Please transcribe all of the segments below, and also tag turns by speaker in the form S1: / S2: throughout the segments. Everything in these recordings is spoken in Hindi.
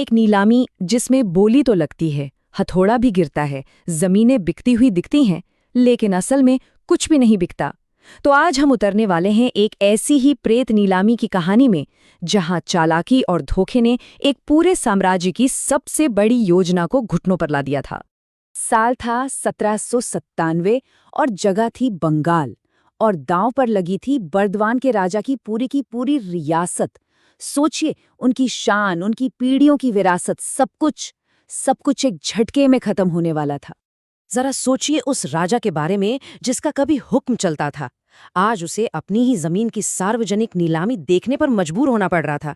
S1: एक नीलामी जिसमें बोली तो लगती है, हथौड़ा भी गिरता है, जमीनें बिकती हुई दिखती हैं, लेकिन असल में कुछ भी नहीं बिकता। तो आज हम उतरने वाले हैं एक ऐसी ही प्रेत नीलामी की कहानी में, जहां चालाकी और धोखे ने एक पूरे साम्राज्य की सबसे बड़ी योजना को घुटनों पर ला दिया था। साल था 1797 और जगह थी बंगाल, और दांव पर लगी थी बर्दवान के राजा की पूरी रियासत। सोचिए, उनकी शान, उनकी पीढ़ियों की विरासत, सब कुछ एक झटके में खत्म होने वाला था।
S2: जरा सोचिए उस राजा के बारे में जिसका कभी हुक्म चलता था, आज उसे अपनी ही जमीन की सार्वजनिक नीलामी देखने पर मजबूर होना पड़ रहा था।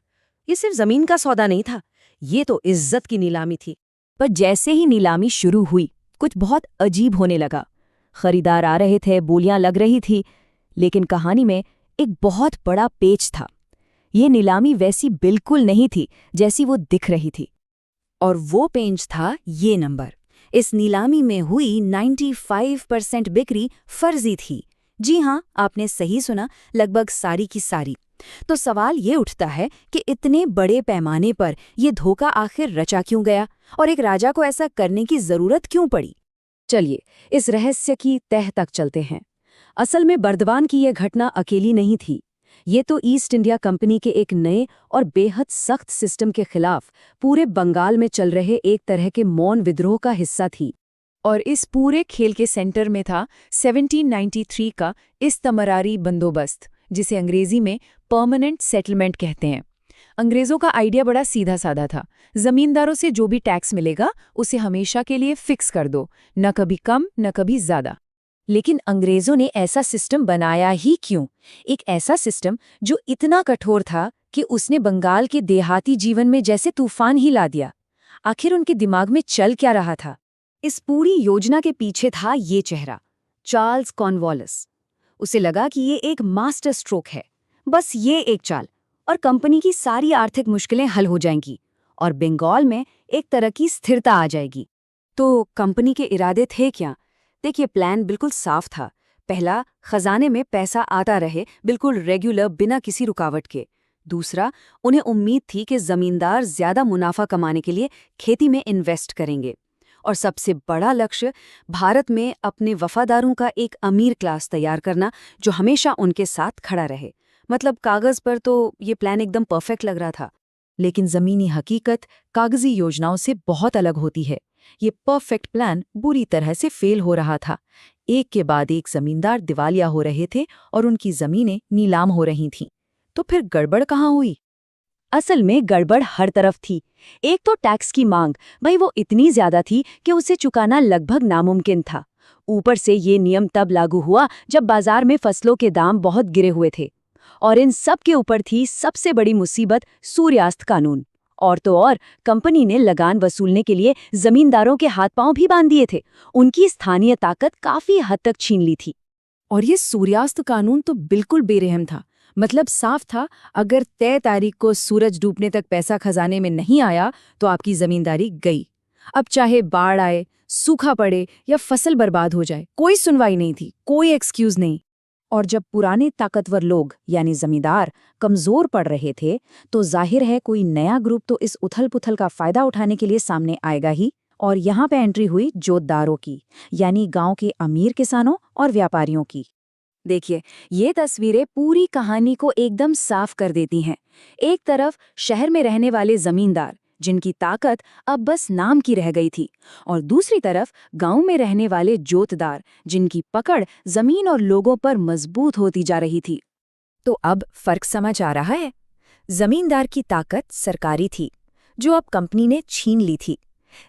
S2: ये सिर्फ जमीन का सौदा नहीं था, ये तो इज्जत की नीलामी थी।
S1: पर जैसे ही नीलामी शुरू हुई, कुछ बहुत अजीब होने लगा। खरीदार आ रहे थे, बोलियां लग रही थी, लेकिन कहानी में एक बहुत बड़ा पेच था। ये नीलामी वैसी बिल्कुल नहीं थी जैसी वो दिख रही थी।
S2: और वो पेंच था ये नंबर। इस नीलामी में हुई 95% बिक्री फर्जी थी। जी हाँ, आपने सही सुना, लगभग सारी की सारी। तो सवाल ये उठता है कि इतने बड़े पैमाने पर यह धोखा आखिर रचा क्यों गया, और एक राजा को ऐसा करने की जरूरत क्यों पड़ी।
S1: चलिए इस रहस्य की तह तक चलते हैं। असल में बर्दवान की यह घटना अकेली नहीं थी। ये तो ईस्ट इंडिया कंपनी के एक नए और बेहद सख्त सिस्टम के खिलाफ पूरे बंगाल में चल रहे एक तरह के मौन विद्रोह का हिस्सा थी। और इस पूरे खेल के सेंटर में था 1793 का इस्तमरारी बंदोबस्त, जिसे अंग्रेजी में परमानेंट सेटलमेंट कहते हैं। अंग्रेजों का आइडिया बड़ा सीधा साधा था। जमींदारों से जो भी टैक्स मिलेगा उसे हमेशा के लिए फिक्स कर दो, न कभी कम न कभी ज्यादा। लेकिन अंग्रेजों ने ऐसा सिस्टम बनाया ही क्यों? एक ऐसा सिस्टम जो इतना कठोर था कि उसने बंगाल के देहाती जीवन में जैसे तूफान ही ला दिया। आखिर उनके दिमाग में चल क्या रहा था? इस पूरी योजना के पीछे था ये चेहरा, चार्ल्स कॉर्नवालिस। उसे लगा कि ये एक मास्टर स्ट्रोक है, बस ये एक चाल, और कंपनी की सारी आर्थिक मुश्किलें हल हो जाएंगी और बंगाल में एक तरह की स्थिरता आ जाएगी। तो कंपनी के इरादे थे क्या? देखिए, प्लान बिल्कुल साफ था। पहला, खजाने में पैसा आता रहे, बिल्कुल रेगुलर, बिना किसी रुकावट के। दूसरा, उन्हें उम्मीद थी कि जमींदार ज्यादा मुनाफा कमाने के लिए खेती में इन्वेस्ट करेंगे। और सबसे बड़ा लक्ष्य, भारत में अपने वफादारों का एक अमीर क्लास तैयार करना जो हमेशा उनके साथ खड़ा रहे। मतलब कागज पर तो ये प्लान एकदम परफेक्ट लग रहा था, लेकिन जमीनी हकीकत कागजी योजनाओं से बहुत अलग होती है। ये परफेक्ट प्लान बुरी तरह से फेल हो रहा था। एक के बाद एक जमींदार दिवालिया हो रहे थे और उनकी जमीनें नीलाम हो रही थीं। तो फिर गड़बड़ कहाँ हुई? असल में गड़बड़ हर तरफ थी। एक तो टैक्स की मांग, भाई वो इतनी ज्यादा थी कि उसे चुकाना लगभग नामुमकिन था। ऊपर से ये नियम तब लागू हुआ जब बाजार में फसलों के दाम बहुत गिरे हुए थे। और इन सब के ऊपर थी सबसे बड़ी मुसीबत, सूर्यास्त कानून। और तो और, कंपनी ने लगान वसूलने के लिए जमींदारों के हाथ पांव भी बांध दिए थे। उनकी स्थानीय ताकत काफी हद तक छीन ली थी। और ये सूर्यास्त कानून तो बिल्कुल बेरहम था। मतलब साफ था, अगर तय तारीख को सूरज डूबने तक पैसा खजाने में नहीं आया तो आपकी जमींदारी गई। अब चाहे बाढ़ आए, सूखा पड़े या फसल बर्बाद हो जाए, कोई सुनवाई नहीं थी, कोई एक्सक्यूज नहीं। और जब पुराने ताकतवर लोग यानी जमींदार कमजोर पड़ रहे थे, तो जाहिर है कोई नया ग्रुप तो इस उथल-पुथल का फायदा उठाने के लिए सामने आएगा ही। और यहाँ पे एंट्री हुई जोतदारों की, यानी गांव के अमीर किसानों और व्यापारियों की। देखिए, ये तस्वीरें पूरी कहानी को एकदम साफ कर देती हैं। एक तरफ शहर में रहने वाले जमींदार, जिनकी ताकत अब बस नाम की रह गई थी, और दूसरी तरफ गांव में रहने वाले जोतदार, जिनकी पकड़ जमीन और लोगों पर मजबूत होती जा रही थी। तो अब फर्क समझ आ रहा है। जमींदार की ताकत सरकारी थी, जो अब कंपनी ने छीन ली थी,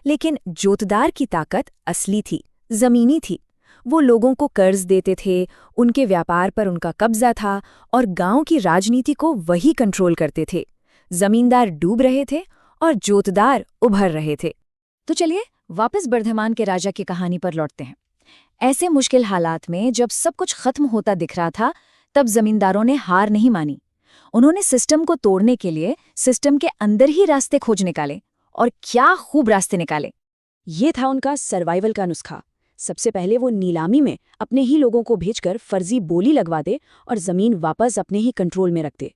S1: लेकिन जोतदार की ताकत असली थी, जमीनी थी। वो लोगों को कर्ज देते थे, उनके व्यापार पर उनका कब्जा था, और गांव की राजनीति को वही कंट्रोल करते थे। जमींदार डूब रहे थे और जोतदार उभर रहे थे। तो चलिए वापस बर्धमान के राजा की कहानी पर लौटते हैं। ऐसे मुश्किल हालात में जब सब कुछ खत्म होता दिख रहा था, तब जमींदारों ने हार नहीं मानी। उन्होंने सिस्टम को तोड़ने के लिए सिस्टम के अंदर ही रास्ते खोज निकाले, और क्या खूब रास्ते निकाले। ये था उनका सर्वाइवल का नुस्खा। सबसे पहले वो नीलामी में अपने ही लोगों को भेजकर फर्जी बोली लगवा दे और जमीन वापस अपने ही कंट्रोल में रख दे।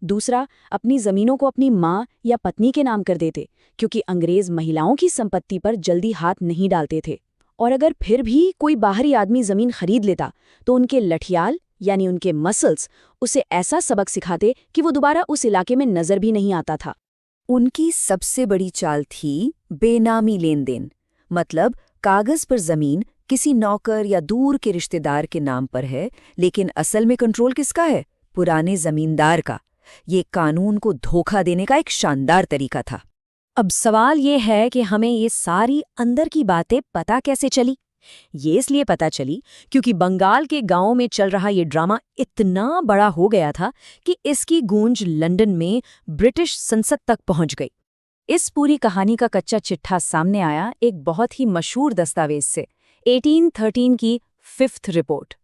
S1: दूसरा, अपनी जमीनों को अपनी माँ या पत्नी के नाम कर देते, क्योंकि अंग्रेज महिलाओं की संपत्ति पर जल्दी हाथ नहीं डालते थे। और अगर फिर भी कोई बाहरी आदमी जमीन खरीद लेता तो उनके लठियाल यानी उनके मसल्स उसे ऐसा सबक सिखाते कि वो दोबारा उस इलाके में नजर भी नहीं आता था।
S2: उनकी सबसे बड़ी चाल थी बेनामी लेन देन, मतलब कागज पर जमीन किसी नौकर या दूर के रिश्तेदार के नाम पर है, लेकिन असल में कंट्रोल किसका है? पुराने जमींदार का। ये कानून को धोखा देने का एक शानदार तरीका था।
S1: अब सवाल ये है कि हमें ये सारी अंदर की बातें पता कैसे चली? ये इसलिए पता चली क्योंकि बंगाल के गांवों में चल रहा ये ड्रामा इतना बड़ा हो गया था कि इसकी गूंज लंदन में ब्रिटिश संसद तक पहुंच गई। इस पूरी कहानी का कच्चा चिट्ठा सामने आया एक बहुत ही मशहूर दस्तावेज से, 1813 की 5th रिपोर्ट।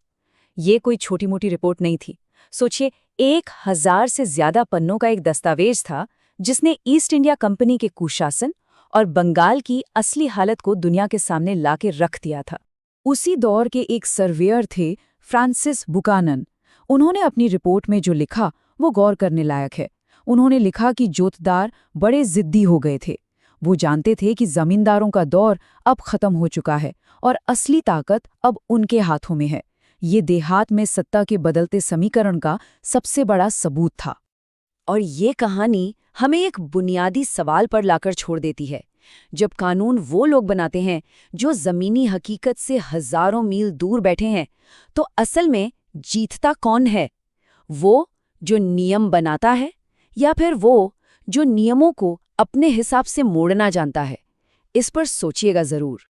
S1: ये कोई छोटी मोटी रिपोर्ट नहीं थी। सोचिए, 1000 से ज्यादा पन्नों का एक दस्तावेज था जिसने ईस्ट इंडिया कंपनी के कुशासन और बंगाल की असली हालत को दुनिया के सामने लाके रख दिया था। उसी दौर के एक सर्वेयर थे फ्रांसिस बुकानन। उन्होंने अपनी रिपोर्ट में जो लिखा वो गौर करने लायक है। उन्होंने लिखा कि जोतदार बड़े जिद्दी हो गए थे। वो जानते थे कि जमींदारों का दौर अब खत्म हो चुका है और असली ताकत अब उनके हाथों में है। ये देहात में सत्ता के बदलते समीकरण का सबसे बड़ा सबूत था। और ये कहानी हमें एक बुनियादी सवाल पर लाकर छोड़ देती है। जब कानून वो लोग बनाते हैं जो जमीनी हकीकत से हजारों मील दूर बैठे हैं, तो असल में जीतता कौन है? वो जो नियम बनाता है या फिर वो जो नियमों को अपने हिसाब से मोड़ना जानता है? इस पर सोचिएगा जरूर।